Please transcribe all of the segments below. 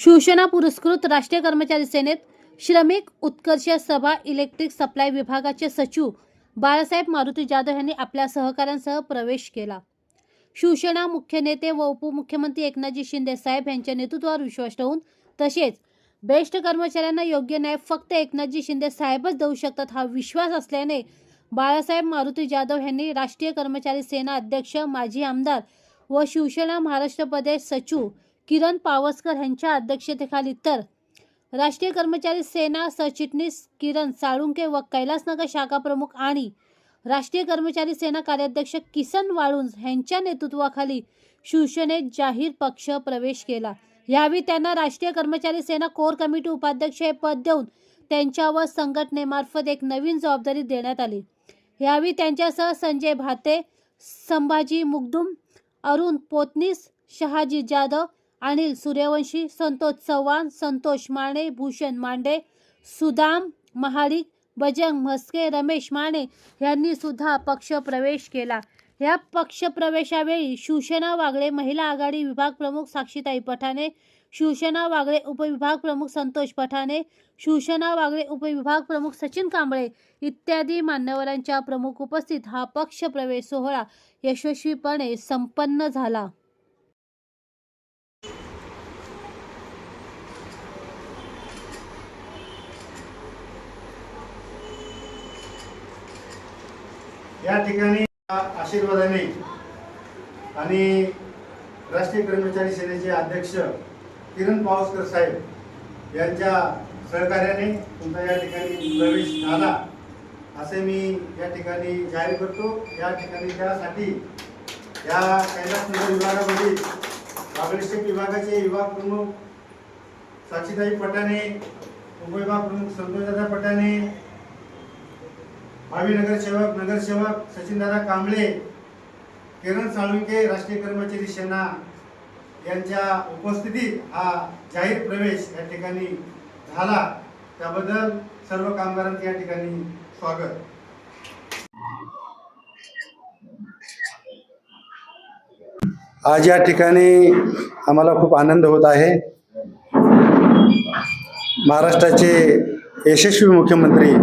शिवसेना पुरस्कृत राष्ट्रीय कर्मचारी सेनेत श्रमिक उत्कर्ष सभा इलेक्ट्रिक सप्लाय विभागाचे सचिव बाळासाहेब मारुती जाधव यांनी आपल्या सहकाऱ्यांसह प्रवेश केला। शिवसेना मुख्य नेते व उपमुख्यमंत्री एकनाथजी शिंदे साहेब यांच्या नेतृत्वावर विश्वास ठेवून तसेच बेस्ट कर्मचाऱ्यांना योग्य न्याय फक्त एकनाथजी शिंदे साहेबच देऊ शकतात हा विश्वास असल्याने बाळासाहेब मारुती जाधव यांनी राष्ट्रीय कर्मचारी सेना अध्यक्ष माजी आमदार व शिवसेना महाराष्ट्र प्रदेश सचिव किरण पावसकर यांच्या अध्यक्षतेखाली तर राष्ट्रीय कर्मचारी सेना सरचिटणीस किरण साळुंके व कैलासनगर शाखा प्रमुख आणि राष्ट्रीय कर्मचारी सेना कार्याध्यक्ष किसन वाळुंज यांच्या नेतृत्वाखाली शिवसेनेत जाहीर पक्ष प्रवेश केला। यावेळी त्यांना राष्ट्रीय कर्मचारी सेना कोर कमिटी उपाध्यक्ष हे पद देऊन त्यांच्यावर संघटनेमार्फत एक नवीन जबाबदारी देण्यात आली। यावेळी त्यांच्यासह संजय भाते, संभाजी मुगदुम, अरुण पोतनीस, शहाजी जाधव, अनिल सूर्यवंशी, संतोष चव्हाण, संतोष माने, भूषण मांडे, सुदाम महाडिक, बजरंग म्हस्के, रमेश माने यांनी सुद्धा पक्ष प्रवेश केला। या पक्ष प्रवेशावेळी शिवसेना वागळे महिला आघाडी विभाग प्रमुख साक्षीताई पठाणे, शिवसेना वागळे उपविभाग प्रमुख संतोष पठाणे, शिवसेना वागळे उपविभाग प्रमुख सचिन कांबळे इत्यादी मान्यवरांच्या प्रमुख उपस्थित हा पक्ष प्रवेश सोहळा यशस्वीपणे संपन्न झाला। या ठिकाणी आशीर्वादाने आणि राष्ट्रीय कर्मचारी सेनेचे अध्यक्ष किरण पावसकर साहेब यांच्या सहकार्याने तुमचा या ठिकाणी प्रवेश झाला असे मी या ठिकाणी जाहीर करतो। या ठिकाणी त्यासाठी या कैलासनगर विभागामध्ये बागडेश्वर विभागाचे विभाग प्रमुख साक्षीताई पठाणे, उपविभाग प्रमुख संतोषदादा पठाणे, भावी नगरसेवक सचिनदादा कांबळे, किरण साळुंके, राष्ट्रीय कर्मचारी सेना यांच्या उपस्थितीत हा जाहीर प्रवेश या ठिकाणी झाला। त्याबद्दल सर्व कामगारांचे या ठिकाणी स्वागत। आज या ठिकाणी आम्हाला खूप आनंद होत आहे। महाराष्ट्राचे यशस्वी मुख्यमंत्री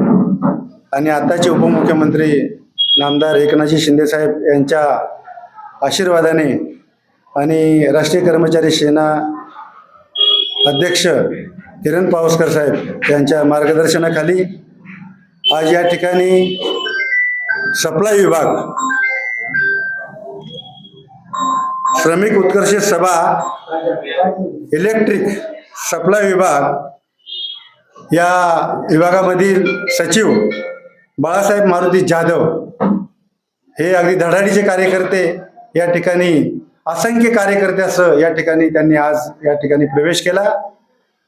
आणि आताचे उपमुख्यमंत्री नामदार एकनाथजी शिंदे साहेब यांच्या आशीर्वादाने आणि राष्ट्रीय कर्मचारी सेना अध्यक्ष किरण पावसकर साहेब यांच्या मार्गदर्शनाखाली आज या ठिकाणी सप्लाय विभाग श्रमिक उत्कर्ष सभा इलेक्ट्रिक सप्लाय विभाग या विभागामधील सचिव बाळासाहेब मारुती जाधव हे अगदी धडाडीचे कार्यकर्ते या ठिकाणी असंख्य कार्यकर्त्यासह या ठिकाणी त्यांनी आज या ठिकाणी प्रवेश केला।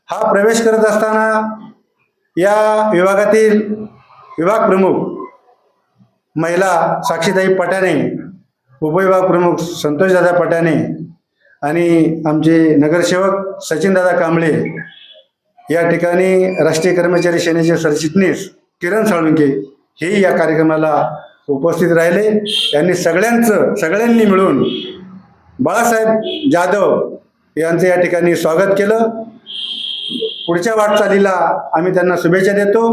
हा प्रवेश करत असताना या विभागातील विभाग प्रमुख महिला साक्षीताई पठाणे, उपविभाग प्रमुख संतोषदादा पठाणे आणि आमचे नगरसेवक सचिनदादा कांबळे या ठिकाणी राष्ट्रीय कर्मचारी सेनेचे सरचिटणीस किरण साळुंके हे या कार्यक्रमाला उपस्थित राहिले। यांनी सगळ्यांनी मिळून बाळासाहेब जाधव यांचे या ठिकाणी स्वागत केलं। पुढच्या वाटचालीला आम्ही त्यांना शुभेच्छा देतो।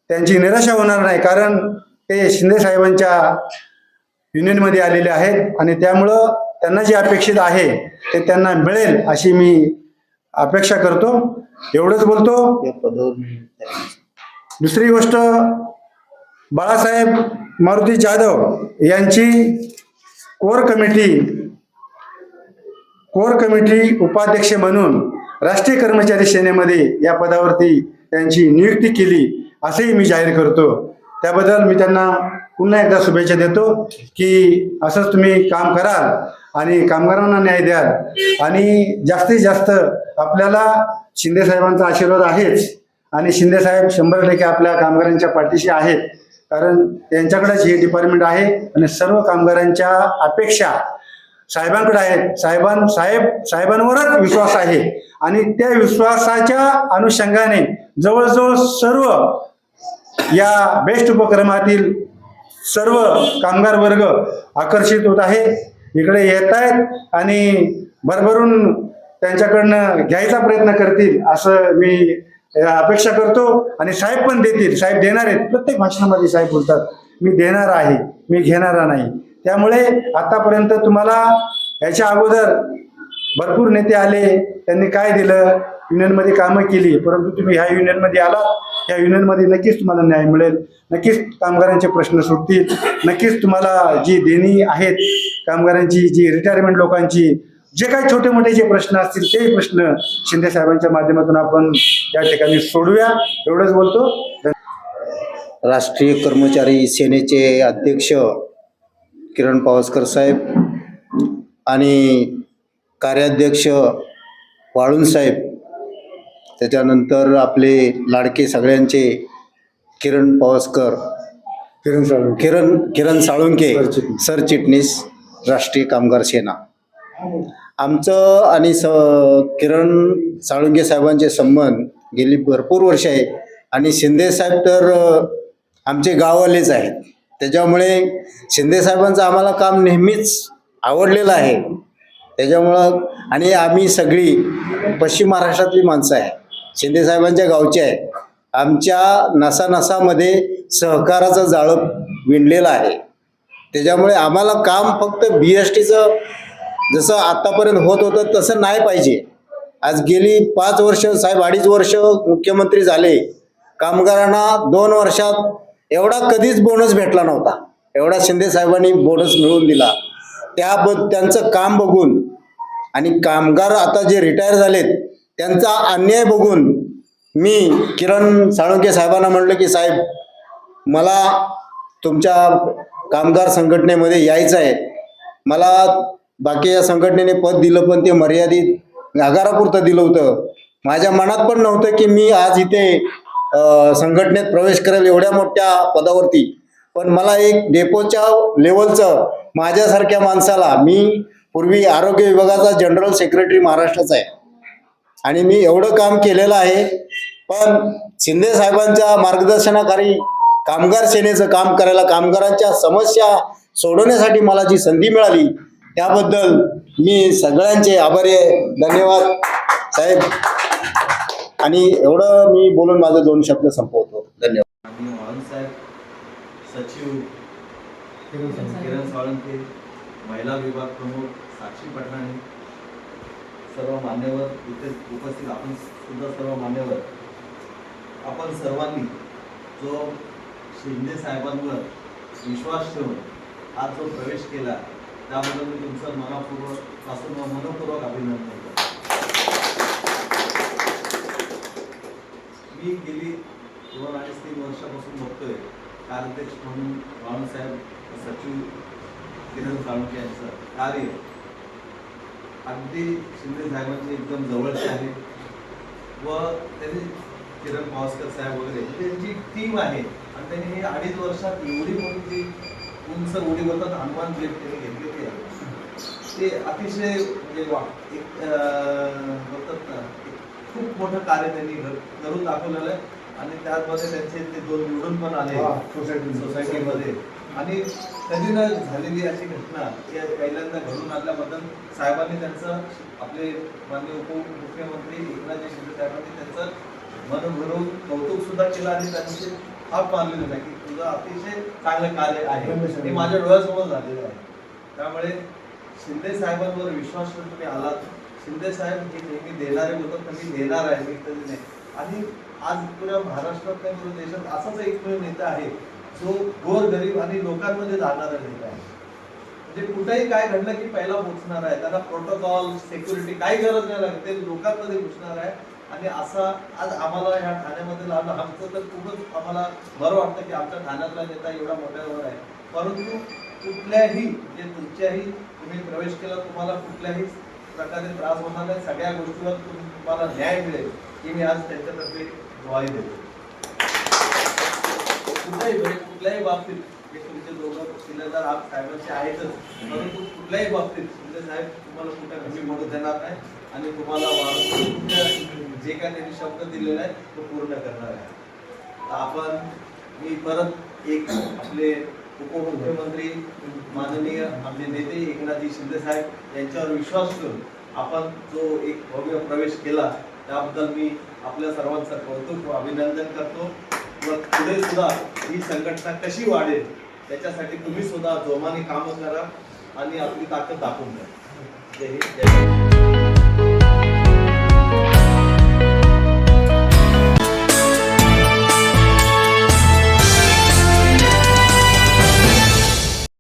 त्यांची निराशा होणार नाही, कारण ते शिंदे साहेबांच्या युनियनमध्ये आलेले आहेत आणि त्यामुळं त्यांना जे अपेक्षित आहे ते त्यांना मिळेल अशी मी अपेक्षा करतो। एवढंच बोलतो। दुसरी गोष्ट, बाळासाहेब मारुती जाधव यांची कोर कमिटी उपाध्यक्ष म्हणून राष्ट्रीय कर्मचारी सेनेमध्ये या पदावरती त्यांची नियुक्ती केली असेही मी जाहीर करतो। त्याबद्दल मी त्यांना पुन्हा एकदा शुभेच्छा देतो की असंच तुम्ही काम कराल आणि कामगारांना न्याय द्याल आणि जास्तीत जास्त आपल्याला शिंदे साहेबांचा आशीर्वाद आहेच आणि शिंदे साहेब 100% आपल्या कामगारांच्या पाठीशी आहेत, कारण त्यांच्याकडेच हे डिपार्टमेंट आहे आणि सर्व कामगारांच्या अपेक्षा साहेबांकडे आहेत। साहेबांवरच विश्वास आहे आणि त्या विश्वासाच्या अनुषंगाने जवळजवळ सर्व या बेस्ट उपक्रमातील सर्व कामगार वर्ग आकर्षित होत आहे, इकडे येत आहेत आणि भरभरून त्यांच्याकडनं घ्यायचा प्रयत्न करतील असं मी अपेक्षा करतो. आणि साहेब पण देतील, साहेब देणार आहेत. प्रत्येक भाषणामध्ये साहेब बोलतात मी देणार आहे, मी घेणारा नाही. त्यामुळे आतापर्यंत तुम्हाला याच्या अगोदर भरपूर नेते आले, त्यांनी काय दिलं, युनियनमध्ये कामं केली, परंतु तुम्ही ह्या युनियनमध्ये आला, या युनियनमध्ये नक्कीच तुम्हाला न्याय मिळेल, नक्कीच कामगारांचे प्रश्न सुटतील, नक्कीच तुम्हाला जी देणी आहेत कामगारांची, जी रिटायरमेंट लोकांची, जे काही छोटे मोठे जे प्रश्न असतील ते प्रश्न शिंदे साहेबांच्या माध्यमातून आपण या ठिकाणी सोडूया, एवढंच बोलतो. राष्ट्रीय कर्मचारी सेनेचे अध्यक्ष किरण पावसकर साहेब आणि कार्याध्यक्ष वाळुंज साहेब, त्याच्यानंतर आपले लाडके सगळ्यांचे किरण पावसकर, किरण साळुंके सरचिटणीस राष्ट्रीय कामगार सेना. आमचं आणि किरण साळुंके साहेबांचे संबंध गेली भरपूर वर्ष आहे आणि शिंदे साहेब तर आमचे गाववालेच आहेत. त्याच्यामुळे शिंदे साहेबांचं आम्हाला काम नेहमीच आवडलेलं आहे. त्याच्यामुळं आणि आम्ही सगळी पश्चिम महाराष्ट्रातली माणसं आहे, शिंदे साहेबांच्या गावची आहे. आमच्या नसानसामध्ये सहकाराचं जाळं विणलेलं आहे. त्याच्यामुळे आम्हाला काम फक्त BSTचं जसं आतापर्यंत होत होतं तसं नाही पाहिजे. आज गेली 5 वर्ष साहेब 2.5 वर्ष मुख्यमंत्री झाले, कामगारांना 2 वर्षात एवढा कधीच बोनस भेटला नव्हता, एवढा शिंदे साहेबांनी बोनस मिळवून दिला. त्यांचं काम बघून आणि कामगार आता जे रिटायर झालेत त्यांचा अन्याय बघून मी किरण साळुंके साहेबांना म्हणलं की साहेब मला तुमच्या कामगार संघटनेमध्ये यायचं आहे. मला बाकीच्या संघटनेने पद दिलं पण ते मर्यादित आगारापुरतं दिलं होतं. माझ्या मनात पण नव्हतं की मी आज इथे संघटनेत प्रवेश करेल एवढ्या मोठ्या पदावरती. पण मला एक डेपोच्या लेवलचं माझ्यासारख्या माणसाला, मी पूर्वी आरोग्य विभागाचा जनरल सेक्रेटरी महाराष्ट्राचा आहे आणि मी एवढं काम केलेलं आहे, पण शिंदे साहेबांच्या मार्गदर्शनाखाली कामगार सेनेचं काम करायला, कामगारांच्या समस्या सोडवण्यासाठी मला जी संधी मिळाली त्याबद्दल मी सगळ्यांचे आभारी आहे. धन्यवाद साहेब. आणि एवढं मी बोलून माझे 2 शब्द संपवतो. धन्यवाद. वाळुंज साहेब, सचिव किरण साळुंके, महिला विभाग प्रमुख साक्षी पटनाणी, सर्व मान्यवर इथे उपस्थित, आपण सुद्धा सर्व मान्यवर, आपण सर्वांनी जो शिंदे साहेबांवर विश्वास ठेवून आज जो प्रवेश केला त्याबद्दल मी तुमचं मनपूर्वक अभिनंदन करतो. मी गेली 2-3 वर्षापासून बघतोय कार्याध्यक्ष म्हणून वाळुंज साहेब, सचिव किरण साळुंके यांचं कार्य अगदी शिंदे साहेबांचे एकदम जवळचे आहे व त्यांनी किरण पावसकर साहेब वगैरे त्यांची टीम आहे आणि त्यांनी हे 2.5 वर्षात एवढी मोठी जी उंच उडी होतात हनुमान जे त्यांनी घेतले ते अतिशय म्हणजे बोलतात ना, खूप मोठं कार्य त्यांनी करून दाखवलेलं आहे. आणि त्याचमध्ये त्यांचे ते 2 निवडून पण आले सोसायटीमध्ये. आणि कधी न झालेली अशी घटना पहिल्यांदा घडून आणल्याबद्दल साहेबांनी त्यांचं, आपले माननीय उपमुख्यमंत्री एकनाथ शिंदे साहेबांनी त्यांचं मन भरून कौतुक सुद्धा केलं आणि त्यांचे हात मानलेले नाही की तुझं अतिशय चांगलं कार्य आहे, हे माझ्या डोळ्यासमोर झालेलं आहे. त्यामुळे शिंदे साहेबांवर विश्वास ठेवून तुम्ही आलात. शिंदे साहेब हे नेहमी देणारे होतात, तुम्ही देणार आहे, मी कधी नाही. आणि आज पुऱ्या महाराष्ट्रात नाही पुऱ्या देशात असाच एकमेव नेता आहे जो गोरगरीब आणि लोकांमध्ये जाणारा नेता आहे. म्हणजे कुठेही काय घडलं की पहिला पोहोचणार आहे, त्यांना प्रोटोकॉल, सिक्युरिटी काही गरज नाही लागत, ते लोकांमध्ये घुसणार आहे. आणि असा आज आम्हाला ह्या ठाण्यामध्ये लावलं, आमचं तर खूपच आम्हाला बरं वाटतं की आमच्या ठाण्यातला नेता एवढा मोठ्यावर आहे. परंतु कुठल्याही म्हणजे तुम्ही प्रवेश केला, तुम्हाला कुठल्याही प्रकारे त्रास होणार नाही, सगळ्या गोष्टीवर तुम्हाला न्याय मिळेल ही मी आज त्यांच्यातर्फे ग्वाही देतो. कुठल्याही बाबतीत हे तुमचे दोघं शिलेदार आज साहेबांचे आहेतच, परंतु कुठल्याही बाबतीत शिंदे साहेब तुम्हाला कुठे कमी मोडू देणार नाही आणि तुम्हाला जे काय त्यांनी शब्द दिलेला आहे तो पूर्ण करणार आहे. आपण मी परत एक आपले उपमुख्यमंत्री माननीय आमचे नेते एकनाथजी शिंदे साहेब यांच्यावर विश्वास करून आपण जो एक भव्य प्रवेश केला त्याबद्दल मी आपल्या सर्वांचं कौतुक व अभिनंदन करतो व पुढे सुद्धा ही संघटना कशी वाढेल त्याच्यासाठी तुम्ही सुद्धा जोमाने कामं करा आणि आपली ताकद दाखवून द्या. जय हिंद, जय भारत.